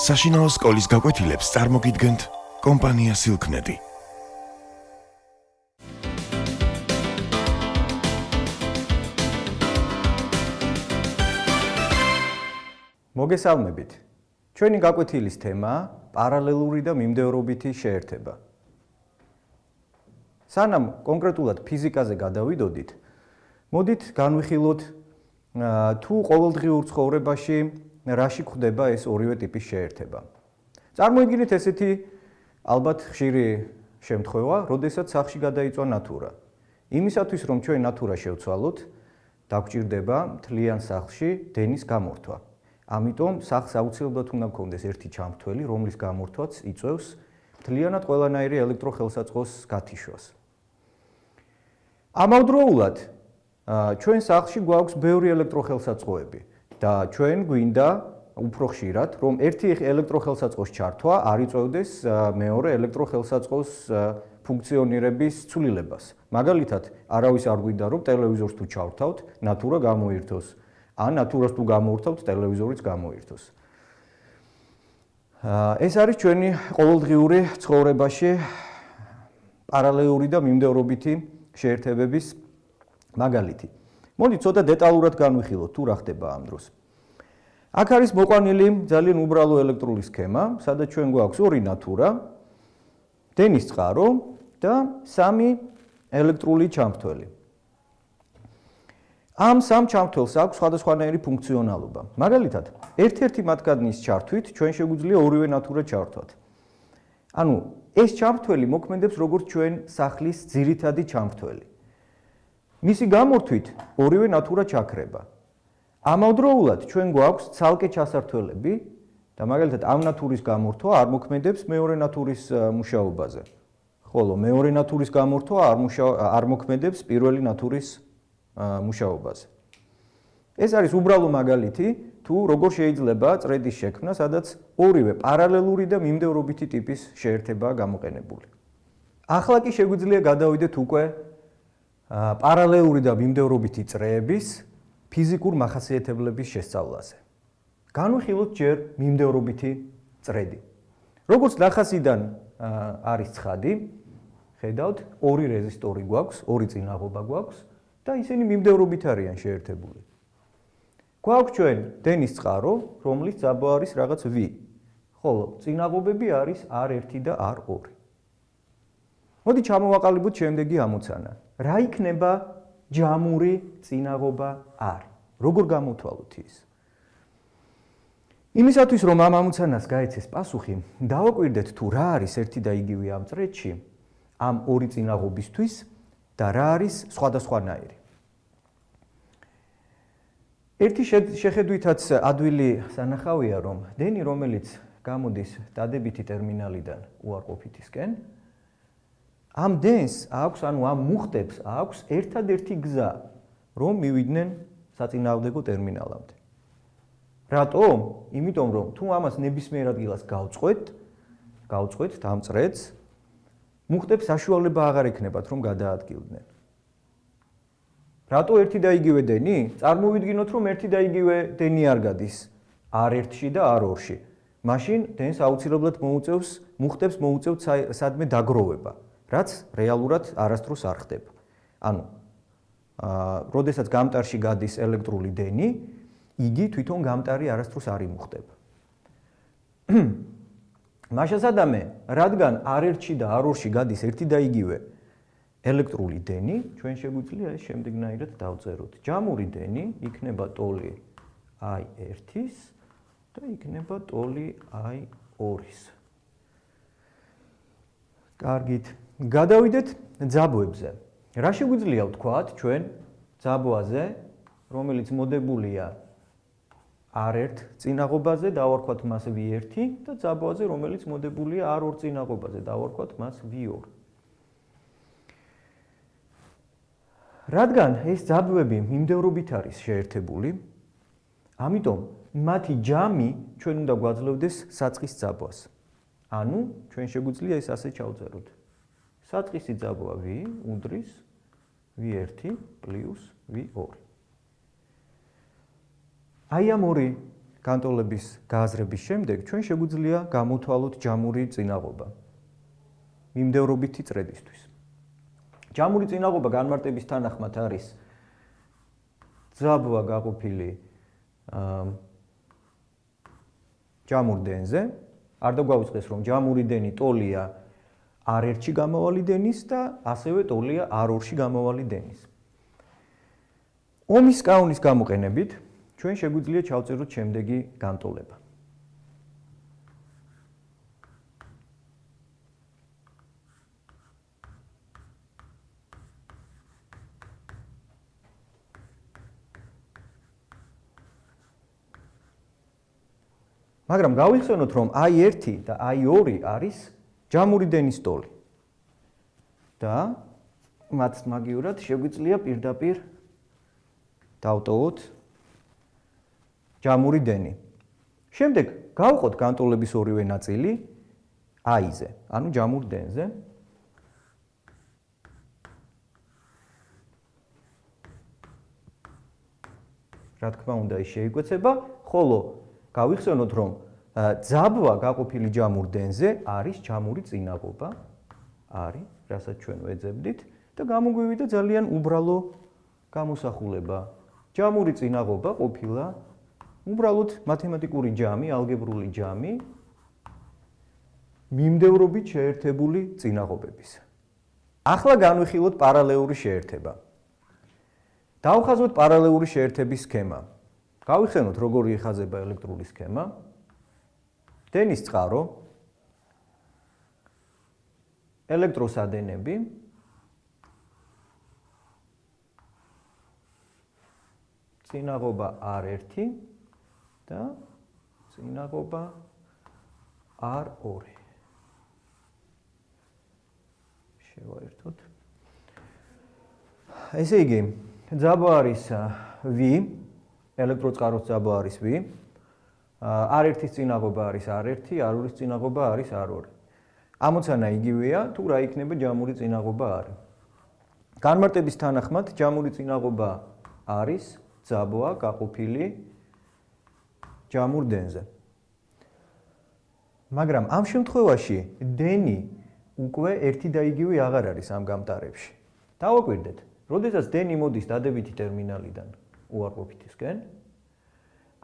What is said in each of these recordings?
საშინაო სკოლის გაკვეთილებს წარმოგიდგენთ კომპანია სილქნეტი. მოგესალმებით. ჩვენი გაკვეთილის თემაა პარალელური და მიმდევრობითი შეერთება. სანამ კონკრეტულად ფიზიკაზე გადავიდოდით, მოდით განვიხილოთ თუ ყოველდღიურ ცხოვრებაში რაში გვხდება ეს ორივე ტიპის შეერთება. წარმოიდგინეთ ესეთი ალბათ ხშირი შემთხვევა, როდესაც სახლში გადაიწვა ნათურა. იმისათვის რომ ჩვენ ნათურა შევცვალოთ, დაგვჭირდება მთლიან სახლში დენის გამორთვა. ამიტომ სახლს აუცილებლად უნდა გქონდეს ერთი ჩამრთველი, რომლის გამორთვაც იწვევს მთლიანად ყველანაირი ელექტროხელსაწყოს გათიშვას. ამავდროულად ჩვენ სახლში გვაქვს ბევრი ელექტროხელსაწყოები და ჩვენ გვინდა უფრო ხშირად, რომ ერთი ელექტროხელსაწყოს ჩართვა არ იწვევდეს მეორე ელექტროხელსაწყოს ფუნქციონირების ცვლილებას. მაგალითად, არავის არ გვინდა, რომ ტელევიზორს თუ ჩავრთავთ, ნათურა გამოირთოს. ან ნათურას თუ გამოვირთავთ, ტელევიზორიც გამოირთოს. ეს არის ჩვენი ყოველდღიური ცხოვრებაში პარალელური და მიმდევრობითი შეერთებების მაგალითი. მოდით ცოტა დეტალურად განვიხილოთ თუ რა ხდება ამ დროს. აქ არის მოყვანილი ძალიან უბრალო ელექტრული სქემა, სადაც ჩვენ გვაქვს ორი ნათურა, დენის წყარო და სამი ელექტრული ჩამრთველი. ამ სამ ჩამრთველს აქვს სხვადასხვანაირი ფუნქციონალობა. მაგალითად, ერთ-ერთი მათგანის ჩართვით ჩვენ შეგვიძლია ორივე ნათურა ჩავრთვათ. ანუ ეს ჩამრთველი მოქმედებს როგორც ჩვენ სახლის ძირითადი ჩამრთველი. მისი გამორთვით ორივე ნათურა ჩაქრება. ამავდროულად ჩვენ გვაქვს ცალკე ჩასართველები და მაგალითად ამ ნათურის გამორთვა არ მოქმედებს მეორე ნათურის მუშაობაზე. ხოლო მეორე ნათურის გამორთვა არ მოქმედებს პირველი ნათურის მუშაობაზე. ეს არის უბრალო მაგალითი თუ როგორ შეიძლება წრედის შექმნა, სადაც ორივე პარალელური და მიმდევრობითი ტიპის შეერთებაა გამოყენებული. ახლა კი შეგვიძლია გადავიდეთ უკვე პარალელური და მიმდევრობითი წრეების ფიზიკურ მახასიათებლების შესწავლაზე. განვიხილოთ ჯერ მიმდევრობითი წრედი. როგორც ნახასიდან არის ცხადი, ხედავთ, ორი რეზისტორი გვაქვს, ორი წინაღობა გვაქვს და ისინი მიმდევრობით არიან შეერთებული. გვაქვს ჩვენ დენის წყარო, რომლის ძაბვა არის რაღაც V, ხოლო წინაღობები არის R1 და R2. მოდი ჩამოვაყალიბოთ შემდეგი ამოცანა. რა იქნება ჯამური წინაღობა R? როგორ გამოვთვალოთ ის? იმისათვის რომ ამ ამოცანას გაეცეს პასუხი, დავაკვირდეთ თუ რა არის ერთი და იგივე ამ წრედში, ამ ორი წინაღობისთვის და რა არის სხვადასხვანაირი. ერთი შეხედვითაც ადვილი სანახავია, რომ დენი, რომელიც გამოდის დადებითი ტერმინალიდან უარყოფითისკენ, ამ დენს აქვს, ანუ ამ მუხტებს აქვს ერთადერთი გზა, რომ მივიდნენ საწინააღმდეგო ტერმინალამდე. რატომ? იმიტომ რომ თუ ამას ნებისმიერ ადგილას გავწყვეტთ ამ წრედს, მუხტებს საშუალება აღარ ექნებათ, რომ გადაადგილდნენ. რატო ერთი და იგივე დენი? წარმოვიდგინოთ, რომ ერთი და იგივე დენი არ გადის R1-ში და R2-ში. მაშინ დენს აუცილებლად მუხტებს მოუწევთ სადმე დაგროვება, რაც რეალურად არასდროს არ ხდება. ანუ, როდესაც გამტარში გადის ელექტრული დენი, იგი თვითონ გამტარი არასდროს არ იმუხტება. მაშასადამე, რადგან R1-ში და R2-ში გადის ერთი და იგივე ელექტრული დენი, ჩვენ შეგვიძლია ეს შემდეგნაირად დავწეროთ. ჯამური დენი იქნება ტოლი I1-ის და იქნება ტოლი I2-ის. კარგით, გადავიდეთ ძაბვებზე. რა შეგვიძლია ვთქვათ ჩვენ ძაბვაზე, რომელიც მოდებულია R1 წინაღობაზე, დავარქვათ მას V1 და ძაბვაზე, რომელიც მოდებულია R2 წინაღობაზე, დავარქვათ მას V2. რადგან ეს ძაბვები მიმდევრობით არის შეერთებული, ამიტომ მათი ჯამი ჩვენ უნდა გვაძლევდეს საწყის ძაბვას. ანუ ჩვენ შეგვიძლია ეს ასე ჩავწეროთ. საწყისი ძაბვა V უდრის V1 პლუს V2. აი ამ ორი განტოლების გააზრების შემდეგ ჩვენ შეგვიძლია გამოვთვალოთ ჯამური წინაღობა მიმდევრობითი წრედისთვის. ჯამური წინაღობა განმარტების თანახმად არის ძაბვა გაყოფილი ჯამურ დენზე. არ დაგვაუწყდეს, რომ ჯამური დენი ტოლია R1-ში გამავალი დენის და ასევე ტოლია R2-ში გამავალი დენის. ომის კანონის გამოყენებით ჩვენ შეგვიძლია ჩავწეროთ შემდეგი განტოლება. მაგრამ გავიხსენოთ, რომ I1 და I2 არის ჯამური დენის ტოლი. და მათ მაგივრად შეგვიძლია პირდაპირ დავტოვოთ ჯამური დენი. შემდეგ გავყოთ განტოლების ორივე ნაწილი I-ზე, ანუ ჯამურ დენზე. რა თქმა უნდა, ის შეიკვეცება, ხოლო გავიხსენოთ, რომ ძაბვა გაყოფილი ჯამურ დენზე არის ჯამური წინაღობა, არის, რასაც ჩვენ ვეძებდით და გამოგვივიდა ძალიან უბრალო გამოსახულება. ჯამური წინაღობა ყოფილა უბრალოდ მათემატიკური ჯამი, ალგებრული ჯამი მიმდევრობით შეერთებული წინაღობების. ახლა განვიხილოთ პარალელური შეერთება. დავხაზოთ პარალელური შეერთების სქემა. გავიხსენოთ, როგორი იხაზება ელექტრული სქემა. დენის წყარო, ელექტროსადენები, წინაღობა R1 და წინაღობა R2. შევაერთოთ. ესე იგი, ძაბვა არის V, ელექტროწყაროს ძაბვა არის V. R1-ის წინაღობა არის R1, R2-ის წინაღობა არის R2. ამოცანა იგივეა, თუ რა იქნება ჯამური წინაღობა R. განმარტების თანახმად ჯამური წინაღობა არის ძაბვა გაყოფილი ჯამურ დენზე. მაგრამ ამ შემთხვევაში დენი უკვე ერთი და იგივე აღარ არის ამ გამტარებში. დავაკვირდეთ, როდესაც დენი მოდის დადებითი ტერმინალიდან უარყოფითისკენ,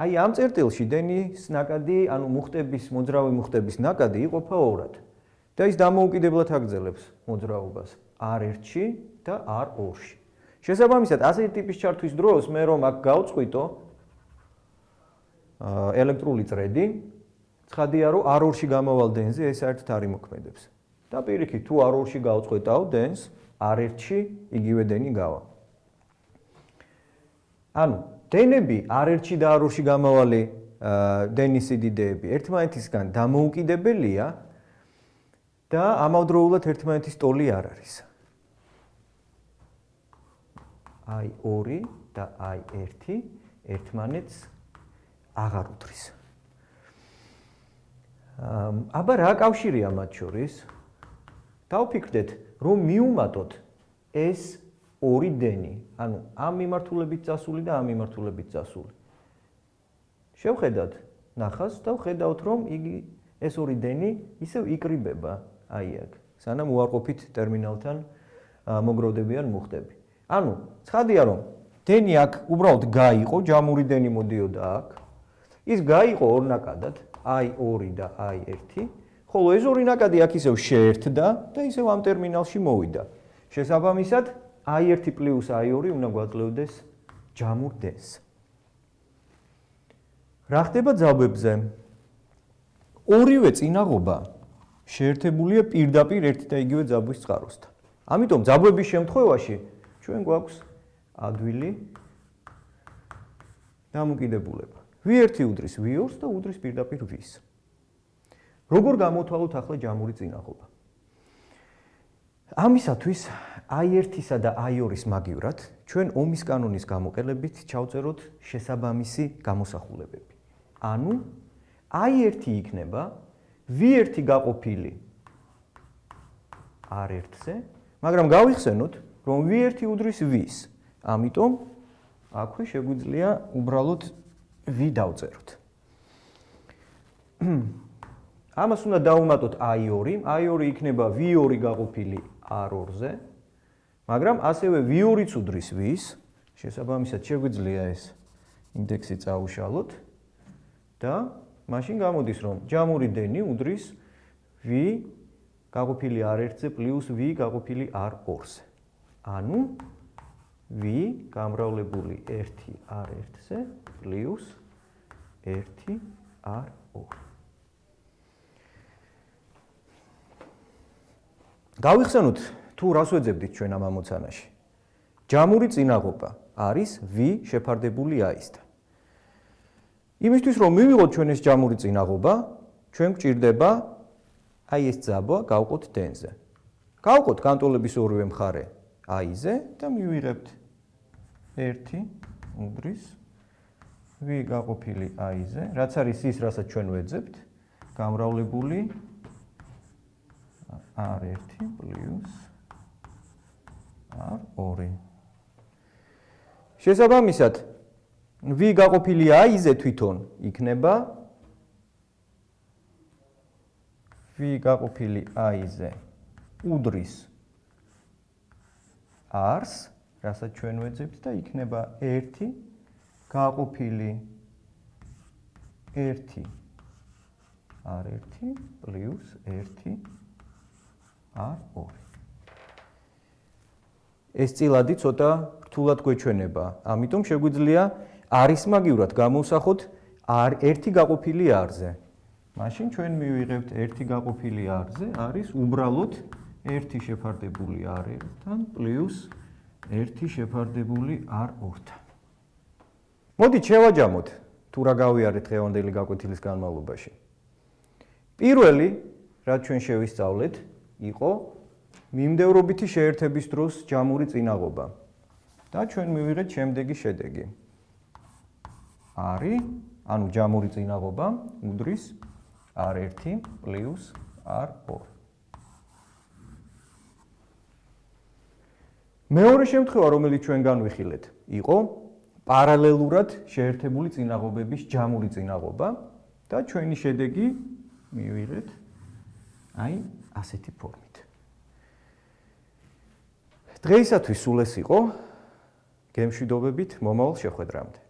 აი ამ წერტილში დენის ნაკადი, ანუ მუხტების, მოძრავი მუხტების ნაკადი იყოფა ორად. და ის დამოუკიდებლად აგრძელებს მოძრაობას R1-ში და R2-ში. შესაბამისად, ასეთი ტიპის ჩართვის დროს მე რომ აქ გავწყვიტო ელექტრული წრედი, ცხადია რომ R2-ში გამავალ დენზე ეს საერთოდ არ იმოქმედებს. და პირიქით, თუ R2-ში გავწყვეტავ დენს, R1-ში იგივე დენი გავა. ანუ დენები R1-ში და R2-ში გამავალი დენის სიდიდეები ერთმანეთისგან დამოუკიდებელია და ამავდროულად ერთმანეთის ტოლი არ არის. I2 და I1 ერთმანეთს აღარ უდრის. აბა რა კავშირია მათ შორის? დავფიქრდეთ, რომ მიუმატოთ ეს ორი დენი, ანუ ამ მიმართულებით წასული და ამ მიმართულებით წასული. შევხედათ ნახას და ვხედავთ, რომ იგი ეს ორი დენი ისევ იკრიბება აი აქ, სანამ უარყოფით ტერმინალთან მოგროვდებიან მუხტები. ანუ ცხადია, რომ დენი აქ უბრალოდ გაიყო, ჯამური დენი მოდიოდა აქ. ის გაიყო ორ ნაკადად, I2 და I1, ხოლო ეს ორი ნაკადი აქ ისევ შეერთდა და ისევ ამ ტერმინალში მოვიდა. შესაბამისად, I1 პლუს I2 უნდა გვაძლევდეს ჯამურ დენს. რა ხდება ძაბებზე? ორივე წინაღობა შეერთებულია პირდაპირ ერთი და იგივე ძაბვის წყაროსთან. ამიტომ ძაბვების შემთხვევაში ჩვენ გვაქვს ადვილი დამოკიდებულება. V1 უდრის V2-ს და უდრის პირდაპირ V-ს. როგორ გამოვთვალოთ ახლა ჯამური წინაღობა? ამისათვის I1-ისა და I2-ის მაგივრად ჩვენ ომის კანონის გამოყენებით ჩავწეროთ შესაბამისი გამოსახულებები. ანუ I1 იქნება V1 გაყოფილი R1-ზე, მაგრამ გავიხსენოთ, რომ V1 უდრის V-ს. ამიტომ აქვე შეგვიძლია უბრალოდ V დავწეროთ. ამას უნდა დავუმატოთ i2, i2 იქნება v2 გაყოფილი r2-ზე, მაგრამ ასევე v2-იც უდრის v-ს, შესაბამისად შეგვიძლია ეს ინდექსი წავუშალოთ და მაშინ გამოდის, რომ ჯამური დენი უდრის v გაყოფილი r1-ზე პლუს v გაყოფილი r2-ზე. ანუ v გამრავლებული 1 r1-ზე პლუს 1 r2. გავიხსენოთ თუ რას ვეძებდით ჩვენ ამ ამოცანაში. ჯამური წინაღობა არის v შეფარდებული i-სთან. იმისთვის რომ მივიღოთ ჩვენ ეს ჯამური წინაღობა, ჩვენ გვჭირდება აი ეს ძაბვა გავყოთ დენზე. გავყოთ განტოლების ორივე მხარე i-ზე და მივიღებთ 1 უდრის v გაყოფილი i-ზე, რაც არის ის, რასაც ჩვენ ვეძებთ, გამრავლებული r1 პლუს r2. შესაბამისად, v გაყოფილი i-ზე თვითონ იქნება v გაყოფილი i-ზე უდრის r-ს, რასაც ჩვენ ვეძებთ და იქნება 1 გაყოფილი 1 r1 პლუს 1 r2. ეს წილადი ცოტა რთულად გვეჩვენება, ამიტომ შეგვიძლია r-ის მაგივრად გამოვსახოთ r1 გაყოფილი r-ზე. მაშინ ჩვენ მივიღებთ 1 გაყოფილი r-ზე არის უბრალოდ 1 შეფარდებული r1-თან პლუს 1 შეფარდებული r2-თან. მოდით შევაჯამოთ თუ რა გავიარეთ დღევანდელი გაკვეთილის განმავლობაში. პირველი, რაც ჩვენ შევისწავლეთ, იყო მიმდევრობითი შეერთების დროს ჯამური წინაღობა. და ჩვენ მივიღეთ შემდეგი შედეგი. არის, ანუ ჯამური წინაღობა უდრის r1 პლუს r2. მეორე შემთხვევა, რომელიც ჩვენ განვიხილეთ, იყო პარალელურად შეერთებული წინაღობების ჯამური წინაღობა და ჩვენი შედეგი მივიღეთ აი ასეთი ფორმით. დღეისათვის სულ ეს იყო. გემშვიდობებით მომავალ შეხვედრამდე.